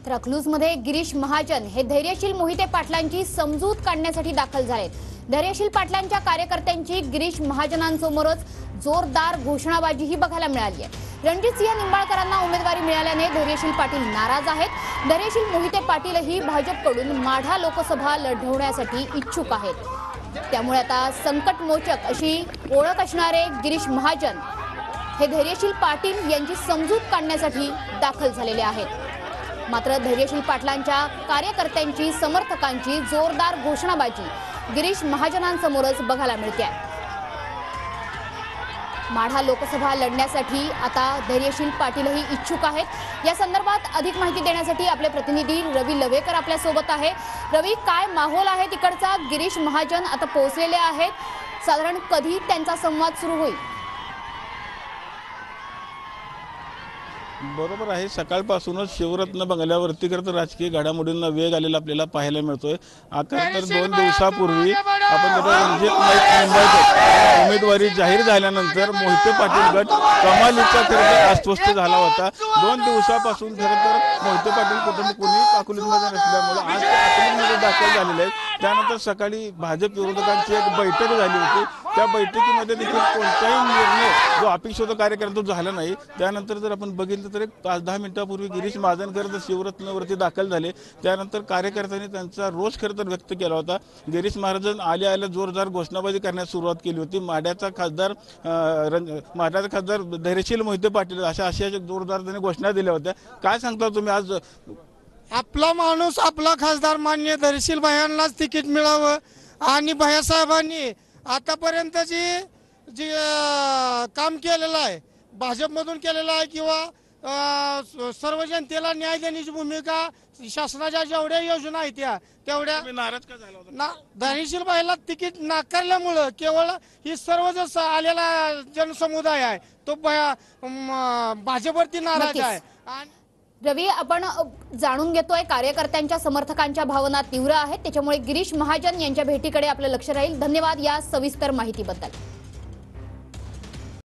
तर अकलूजमध्ये गिरीश महाजन हे धैर्यशील मोहिते पाटलांची समजूत काढण्यासाठी दाखल झालेत। धैर्यशील पाटलांच्या कार्यकर्त्यांची गिरीश महाजनांसमोरच जोरदार घोषणाबाजीही बघायला मिळाली आहे। रणजितसिंह निंबाळकरांना उमेदवारी मिळाल्याने धैर्यशील पाटील नाराज आहेत। धैर्यशील मोहिते पाटीलही भाजपकडून माढा लोकसभा लढवण्यासाठी इच्छुक आहेत। त्यामुळे आता संकटमोचक अशी ओळख असणारे गिरीश महाजन हे धैर्यशील पाटील यांची समजूत काढण्यासाठी दाखल झालेले आहेत। मात्र धैर्यशील पाटलांच्या कार्यकर्त्यांची समर्थकांची जोरदार घोषणाबाजी गिरीश महाजनांसमोरच बघायला मिळते आहे। माढा लोकसभा लढण्यासाठी आता धैर्यशील पाटीलही इच्छुक आहेत। या संदर्भात अधिक माहिती देण्यासाठी आपले प्रतिनिधी रवी लवेकर आपल्या सोबत आहे। रवी, काय माहोल आहे तिकडचा? गिरीश महाजन आता पोहोचलेले आहेत, साधारण कधी त्यांचा संवाद सुरू होईल? बरोबर आहे, सकाळपासूनच शिवरत्न बंगल्यावरती खरं तर राजकीय घडामोडींना वेग आलेला आपल्याला पाहायला मिळतोय। खरं तर 2 दिवसापूर्वी आपण रणजित निंबाळकर उमेदवारी जाहीर झाल्यानंतर मोहिते पाटील गट कमालीचा खरं तर अस्वस्थ झाला होता। 2 दिवसापासून खरं तर मोहिते पाटील कुटुंब कोणी अकलूजमध्ये नसल्यामुळे आज ते अकलूजमध्ये दाखल झालेले आहेत। त्यानंतर सकाळी भाजप विरोधकांची एक बैठक झाली होती। त्या बैठकीमध्ये देखील कोणताही निर्णय जो अपेक्षित होता कार्यकर्त्यांचा झाला नाही। त्यानंतर जर आपण बघितलं तर एक 5-10 मिनिटांपूर्वी गिरीश महाजन खरं तर शिवरत्नवरती दाखल झाले। त्यानंतर कार्यकर्त्यांनी त्यांचा रोष खरं तर व्यक्त केला होता। गिरीश महाजन आल्या जोरदार घोषणाबाजी करण्यास सुरुवात केली होती। माढ्याचा खासदार धैर्यशील मोहिते पाटील अशा जोरदार त्यांनी घोषणा दिल्या होत्या। काय सांगता तुम्ही आज? आपला माणूस आपला खासदार मान्य धैर्यशील भायांनाच तिकीट मिळावं आणि भैयासाहेबांनी आतापर्यंत जी काम केलेलं आहे भाजपमधून केलेलं आहे किंवा सर्व जनतेला न्याय देण्याची भूमिका शासनाच्या जेवढ्या योजना आहेत तेवढ्या नाराज का झाला होता? धैर्यशील भाईला तिकीट नाकारल्यामुळं केवळ ही सर्व जो आलेला जनसमुदाय आहे तो भाजपवरती नाराज आहे। रवी, आपण जाणून घेतोय कार्यकर्त्यांच्या समर्थकांच्या भावना तीव्र आहेत, त्याच्यामुळे गिरीश महाजन यांच्या भेटीकडे आपलं लक्ष राहील। धन्यवाद या सविस्तर माहितीबद्दल।